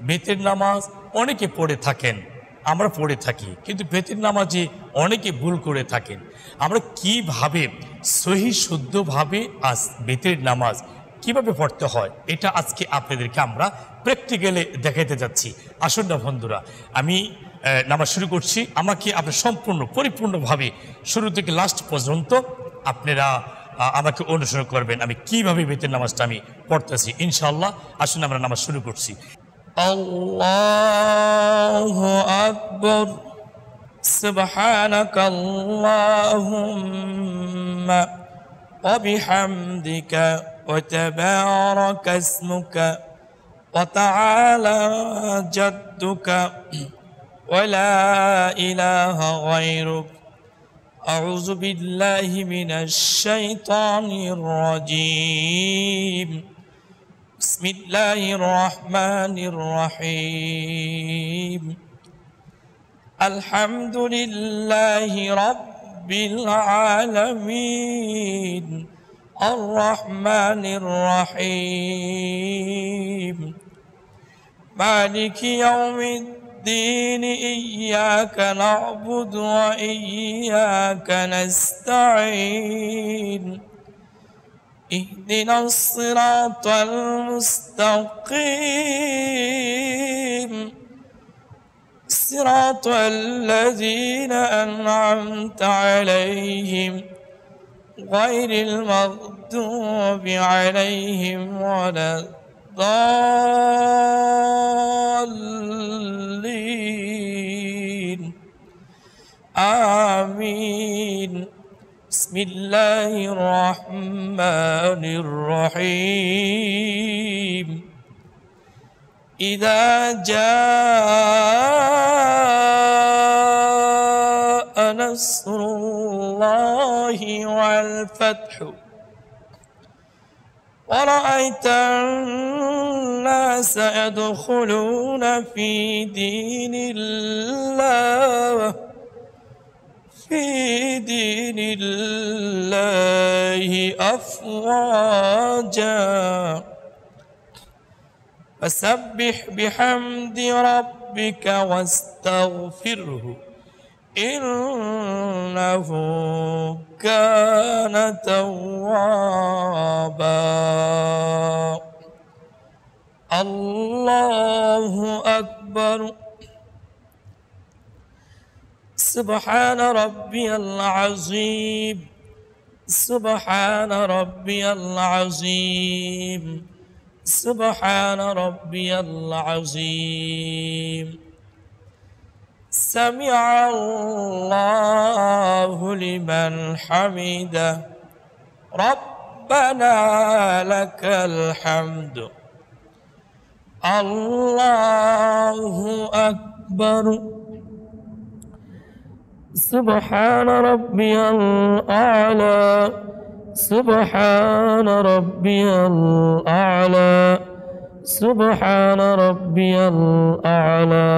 বেতের নামাজ অনেকে পড়ে থাকেন, আমরা পড়ে থাকি, কিন্তু বেতের নামাজে অনেকে ভুল করে থাকেন। আমরা কিভাবে সহি শুদ্ধভাবে বেতের নামাজ কিভাবে পড়তে হয় এটা আজকে আপনাদেরকে আমরা প্র্যাকটিক্যালে দেখাতে যাচ্ছি। আসুন না বন্ধুরা, আমি নামাজ শুরু করছি। আমাকে আপনার সম্পূর্ণ পরিপূর্ণভাবে শুরু থেকে লাস্ট পর্যন্ত আপনারা আমাকে অনুসরণ করবেন, আমি কিভাবে বেতের নামাজটা আমি পড়তেছি ইনশাআল্লাহ। আসুন আমরা নামাজ শুরু করছি। আল্লাহু আকবার, সুবহানাকাল্লাহুম্মা ওয়া বিহামদিকা ওয়া তাবারাকা ইসমুকা ওয়া তাআলা জাদ্দুকা ওয়া লা ইলাহা গায়রুক। আউযু বিল্লাহি মিনাশ শাইতানির রাজীম। বিসমিল্লাহির রহমানির রহিম। আলহামদুলিল্লাহি রাব্বিল আলামিন আর রহমানির রহিম মালিকি ইয়াউমিদ্দিন ইয়্যাকা না'বুদু ওয়া ইয়্যাকা নাস্তাঈন اهدنا الصراط المستقيم صراط الذين أنعمت عليهم غير المغضوب عليهم ولا الضالين آمين. بسم الله الرحمن الرحيم. إذا جاء نصر الله والفتح ورأيت الناس يدخلون في دين الله أفواجا فسبح بحمد ربك واستغفره إنه كان توابا. الله أكبر. سبحان ربي العظيم. سبحان ربي العظيم. سبحان ربي العظيم. سمع الله لمن حمده ربنا لك الحمد. الله أكبر. سبحان ربي الأعلى. سبحان ربي الأعلى. سبحان ربي الأعلى.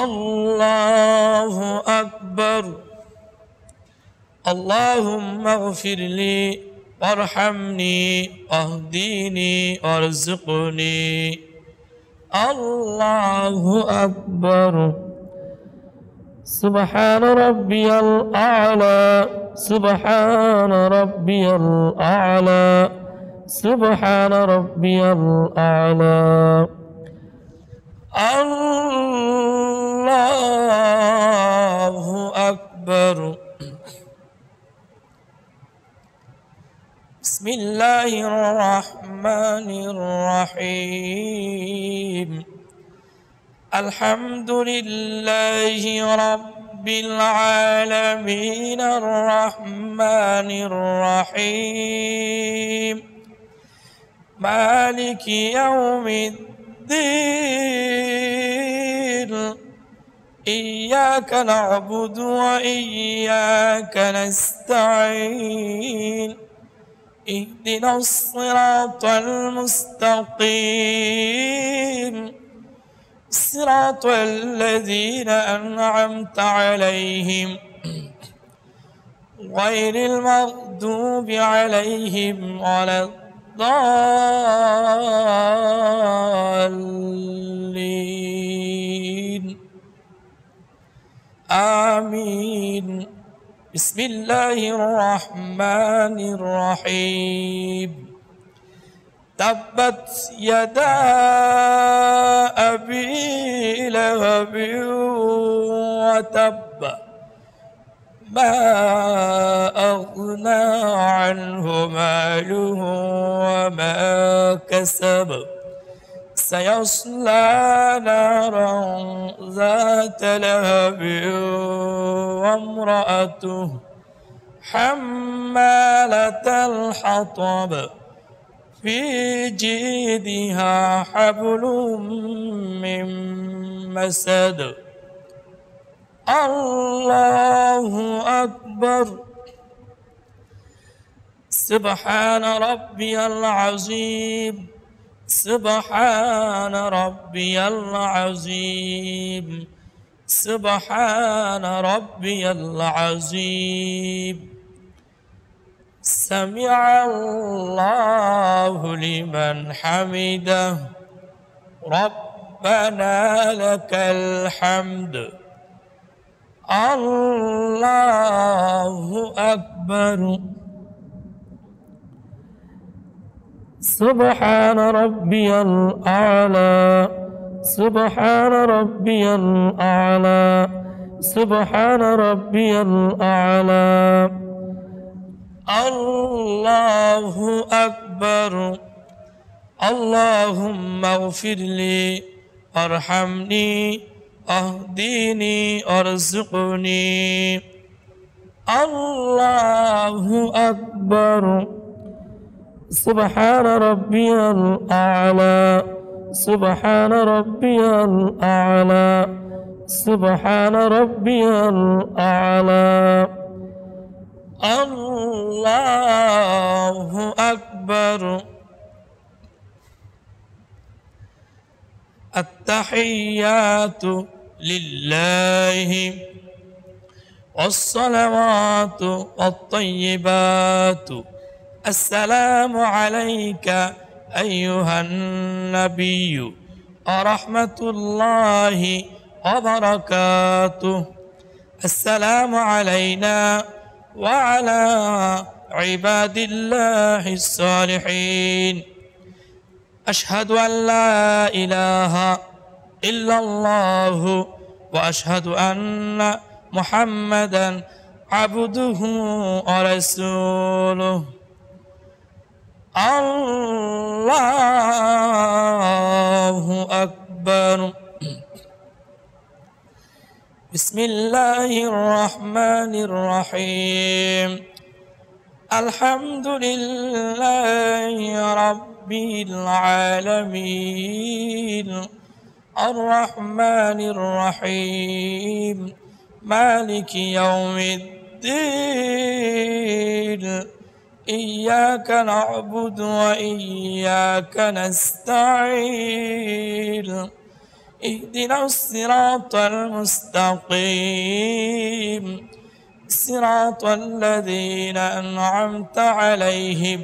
الله أكبر. اللهم اغفر لي وارحمني واهديني وارزقني. الله أكبر. سبحان ربي الأعلى. سبحان ربي الأعلى. سبحان ربي الأعلى. الله أكبر. بسم الله الرحمن الرحيم. الحمد لله رب العالمين الرحمن الرحيم مالك يوم الدين إياك نعبد وإياك نستعين اهدنا الصراط المستقيم صراط الذين أنعمت عليهم غير المغضوب عليهم ولا الضالين آمين بسم الله الرحمن الرحيم تبت يدا أبي لهب وتب ما أغنى عنه ماله وما كسب سيصلى نارا ذات لهب وامرأته حمالة الحطب في جيدها حبل من مسد الله أكبر سبحان ربي العظيم سبحان ربي العظيم سبحان ربي العظيم سمع الله لمن حمده ربنا لك الحمد الله أكبر سبحان ربي الأعلى سبحان ربي الأعلى سبحان ربي الأعلى الله أكبر اللهم اغفر لي وارحمني اهدني وارزقني الله أكبر سبحان ربي الأعلى سبحان ربي الأعلى سبحان ربي الأعلى الله أكبر التحيات لله والصلوات والطيبات السلام عليك أيها النبي ورحمة الله وبركاته السلام علينا وعلى عباد الله الصالحين أشهد أن لا إله إلا الله وأشهد أن محمدا عبده ورسوله الله أكبر بسم الله الرحمن الرحيم الحمد لله رب العالمين الرحمن الرحيم مالك يوم الدين إياك نعبد وإياك نستعين اهدنا الصراط المستقيم صراط الذين أنعمت عليهم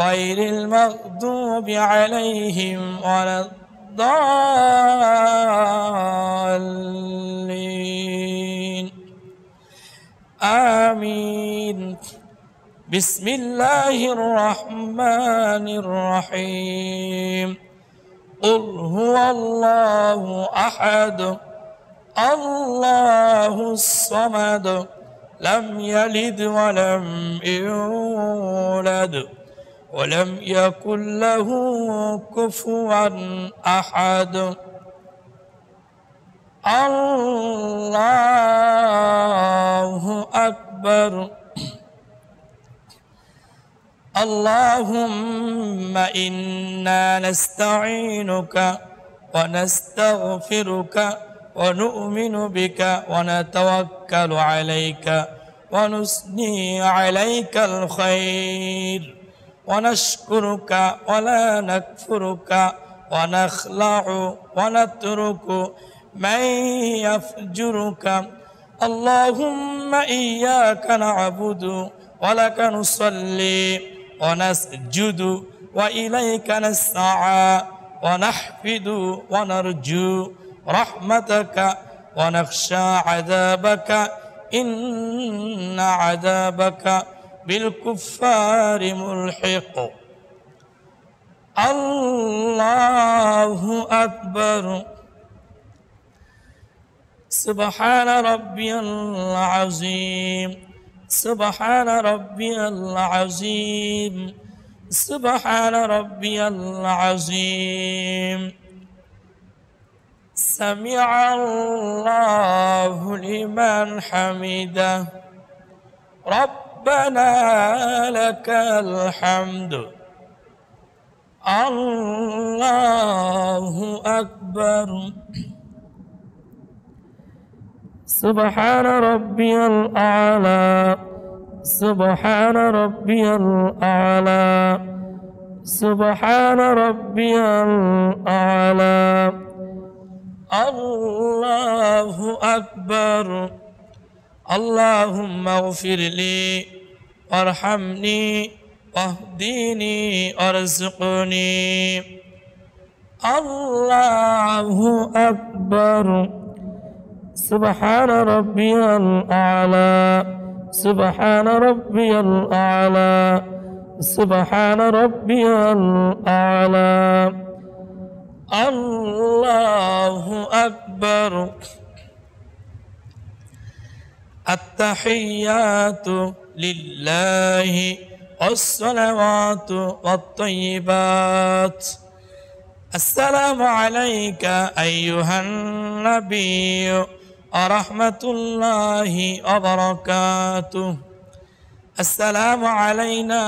غير المغضوب عليهم ولا الضالين آمين بسم الله الرحمن الرحيم قل هو الله أحد الله الصمد لم يلد ولم يولد ولم يكن له كفوا أحد الله أكبر اللهم إنا نستعينك ونستغفرك ونؤمن بك ونتوكل عليك ونثني عليك الخير ونشكرك ولا نكفرك ونخلع ونترك من يفجرك اللهم إياك نعبد ولك نصلي ونسجد وإليك نسعى ونحفد ونرجو رحمتك ونخشى عذابك إن عذابك بالكفار ملحق الله أكبر سبحان ربي العظيم سبحان ربي العظيم سبحان ربي العظيم سمع الله لمن حمده ربنا لك الحمد الله أكبر سبحان ربي الأعلى سبحان ربي الأعلى سبحان ربي الأعلى الله أكبر اللهم اغفر لي وارحمني واهدني وارزقني الله أكبر سبحان ربي الأعلى سبحان ربي الأعلى سبحان ربي الأعلى الله أكبر التحيات لله والصلوات والطيبات السلام عليك أيها النبي ورحمة الله وبركاته السلام علينا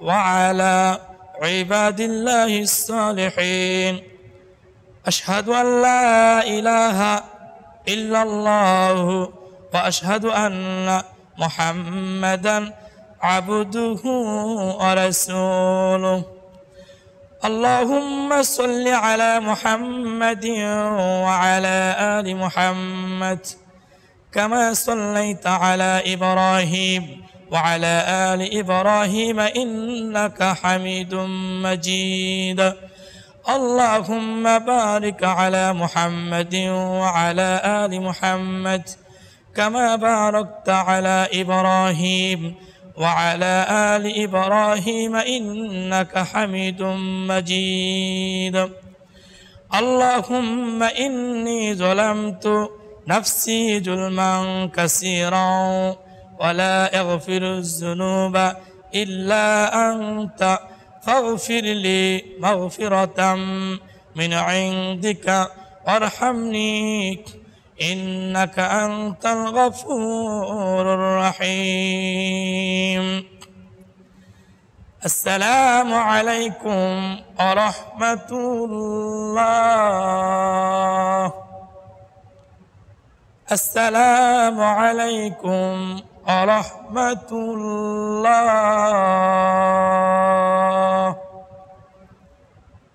وعلى عباد الله الصالحين أشهد أن لا إله إلا الله وأشهد أن محمدا عبده ورسوله اللهم صل على محمد وعلى آل محمد كما صليت على إبراهيم وعلى آل إبراهيم إنك حميد مجيد اللهم بارك على محمد وعلى آل محمد كما باركت على إبراهيم وعلى آل إبراهيم إنك حميد مجيد اللهم إني ظلمت نفسي ظلما كثيرا ولا أغفر الذنوب إلا أنت فاغفر لي مغفرة من عندك وارحمني إنك أنت الغفور الرحيم السلام عليكم ورحمة الله السلام عليكم ورحمة الله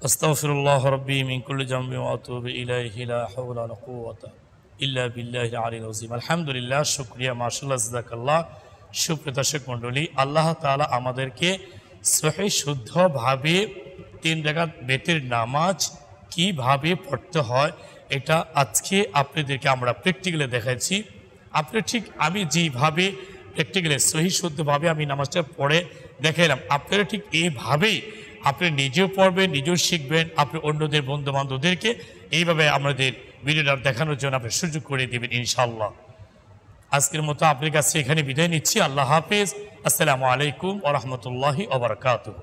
أستغفر الله ربي من كل ذنب وأتوب إليه لا حول ولا قوة ইল্লা বিল্লাহিল আলিয়্যিল আযীম আলহামদুলিল্লাহ শুকরিয়া মাশাআল্লাহ জাযাকাল্লাহ সুপ্রিয় দর্শক মণ্ডলী আল্লাহ তাআলা আমাদেরকে সহিহ শুদ্ধভাবে 3 রাকাত বেতের নামাজ কিভাবে পড়তে হয় এটা আজকে আপনাদেরকে আমরা প্র্যাকটিক্যালি দেখাচ্ছি আপনি ঠিক আমি যেভাবে প্র্যাকটিক্যালি সহিহ শুদ্ধভাবে আমি নামাজটা পড়ে দেখাইলাম আপনারা ঠিক এইভাবেই আপনি নিজেও পড়বেন নিজেও শিখবেন আপনি অন্যদের বন্ধু বান্ধবদেরকে এইভাবে আমাদের ভিডিওটা দেখানোর জন্য আপনি সুযোগ করে দেবেন ইনশাআল্লাহ আজকের মতো আপনার কাছে এখানে বিদায় নিচ্ছি আল্লাহ হাফেজ আসসালামু আলাইকুম ওয়া রাহমাতুল্লাহি ওয়া বারাকাতুহু